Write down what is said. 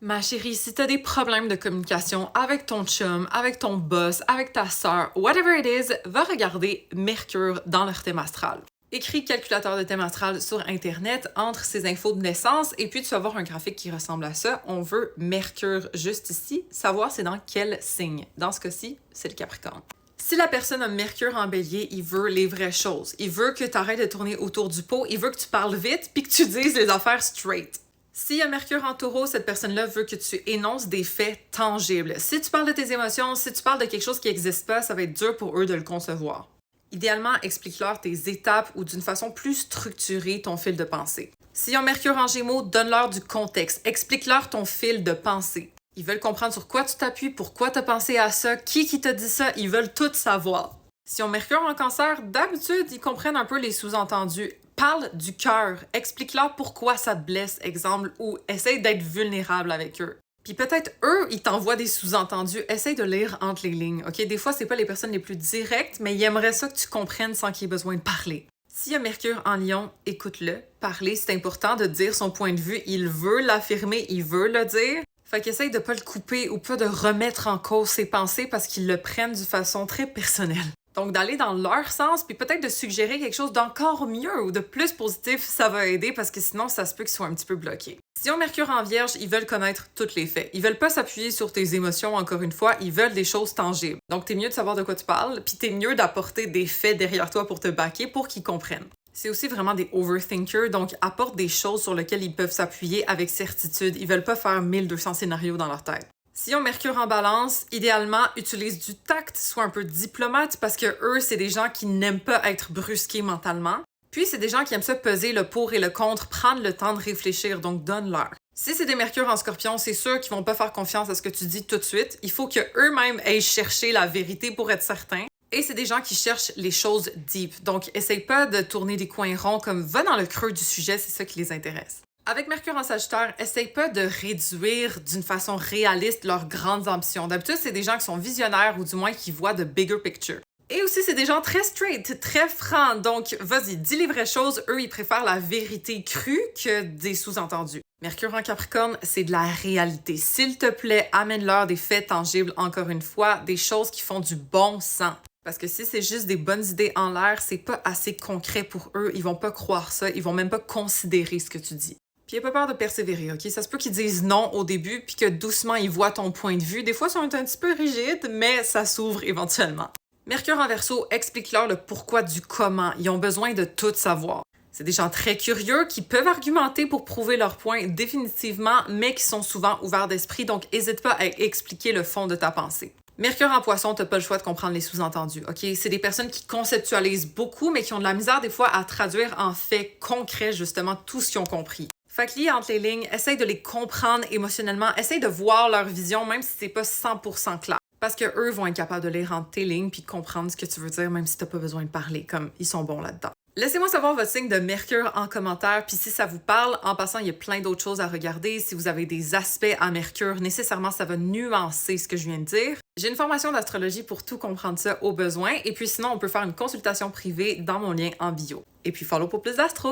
Ma chérie, si t'as des problèmes de communication avec ton chum, avec ton boss, avec ta sœur, whatever it is, va regarder Mercure dans leur thème astral. Écris calculateur de thème astral sur Internet, entre ces infos de naissance, et puis tu vas voir un graphique qui ressemble à ça. On veut Mercure juste ici, savoir c'est dans quel signe. Dans ce cas-ci, c'est le Capricorne. Si la personne a Mercure en Bélier, il veut les vraies choses. Il veut que tu arrêtes de tourner autour du pot, il veut que tu parles vite, puis que tu dises les affaires straight. S'il y a Mercure en Taureau, cette personne-là veut que tu énonces des faits tangibles. Si tu parles de tes émotions, si tu parles de quelque chose qui n'existe pas, ça va être dur pour eux de le concevoir. Idéalement, explique-leur tes étapes ou d'une façon plus structurée ton fil de pensée. S'ils ont Mercure en Gémeaux, donne-leur du contexte. Explique-leur ton fil de pensée. Ils veulent comprendre sur quoi tu t'appuies, pourquoi tu as pensé à ça, qui t'a dit ça, ils veulent tout savoir. Si on Mercure en Cancer, d'habitude, ils comprennent un peu les sous-entendus. Parle du cœur, explique-leur pourquoi ça te blesse, exemple, ou essaye d'être vulnérable avec eux. Puis peut-être eux, ils t'envoient des sous-entendus, essaye de lire entre les lignes, ok? Des fois, c'est pas les personnes les plus directes, mais ils aimeraient ça que tu comprennes sans qu'il y ait besoin de parler. S'il y a Mercure en Lion, écoute-le, parler, c'est important de dire son point de vue, il veut l'affirmer, il veut le dire. Fait qu'essaye de pas le couper ou pas de remettre en cause ses pensées parce qu'ils le prennent d'une façon très personnelle. Donc, d'aller dans leur sens, puis peut-être de suggérer quelque chose d'encore mieux ou de plus positif, ça va aider parce que sinon, ça se peut qu'ils soient un petit peu bloqués. Si on Mercure en Vierge, ils veulent connaître tous les faits. Ils veulent pas s'appuyer sur tes émotions, encore une fois, ils veulent des choses tangibles. Donc, t'es mieux de savoir de quoi tu parles, puis t'es mieux d'apporter des faits derrière toi pour te backer pour qu'ils comprennent. C'est aussi vraiment des overthinkers, donc apporte des choses sur lesquelles ils peuvent s'appuyer avec certitude. Ils veulent pas faire 1200 scénarios dans leur tête. Si on Mercure en Balance, idéalement, utilise du tact, sois un peu diplomate parce que eux, c'est des gens qui n'aiment pas être brusqués mentalement. Puis, c'est des gens qui aiment ça peser le pour et le contre, prendre le temps de réfléchir, donc donne-leur. Si c'est des Mercure en Scorpion, c'est sûr qu'ils vont pas faire confiance à ce que tu dis tout de suite. Il faut qu'eux-mêmes aillent chercher la vérité pour être certains. Et c'est des gens qui cherchent les choses deep. Donc, essaye pas de tourner des coins ronds, comme va dans le creux du sujet, c'est ça qui les intéresse. Avec Mercure en Sagittaire, essaye pas de réduire d'une façon réaliste leurs grandes ambitions. D'habitude, c'est des gens qui sont visionnaires ou du moins qui voient de bigger picture. Et aussi, c'est des gens très straight, très francs. Donc, vas-y, dis les vraies choses. Eux, ils préfèrent la vérité crue que des sous-entendus. Mercure en Capricorne, c'est de la réalité. S'il te plaît, amène-leur des faits tangibles, encore une fois, des choses qui font du bon sens. Parce que si c'est juste des bonnes idées en l'air, c'est pas assez concret pour eux. Ils vont pas croire ça. Ils vont même pas considérer ce que tu dis. Puis, n'aie pas peur de persévérer, ok? Ça se peut qu'ils disent non au début, puis que doucement, ils voient ton point de vue. Des fois, ils sont un petit peu rigides, mais ça s'ouvre éventuellement. Mercure en Verseau, explique-leur le pourquoi du comment. Ils ont besoin de tout savoir. C'est des gens très curieux qui peuvent argumenter pour prouver leur point définitivement, mais qui sont souvent ouverts d'esprit, donc n'hésite pas à expliquer le fond de ta pensée. Mercure en Poisson, t'as pas le choix de comprendre les sous-entendus, ok? C'est des personnes qui conceptualisent beaucoup, mais qui ont de la misère des fois à traduire en faits concrets, justement, tout ce qu'ils ont compris. Fait que lis entre les lignes, essaye de les comprendre émotionnellement, essaye de voir leur vision, même si c'est pas 100% clair. Parce que eux vont être capables de lire entre tes lignes puis de comprendre ce que tu veux dire, même si t'as pas besoin de parler, comme ils sont bons là-dedans. Laissez-moi savoir votre signe de Mercure en commentaire, puis si ça vous parle, en passant, il y a plein d'autres choses à regarder. Si vous avez des aspects à Mercure, nécessairement, ça va nuancer ce que je viens de dire. J'ai une formation d'astrologie pour tout comprendre ça au besoin, et puis sinon, on peut faire une consultation privée dans mon lien en bio. Et puis follow pour plus d'astro!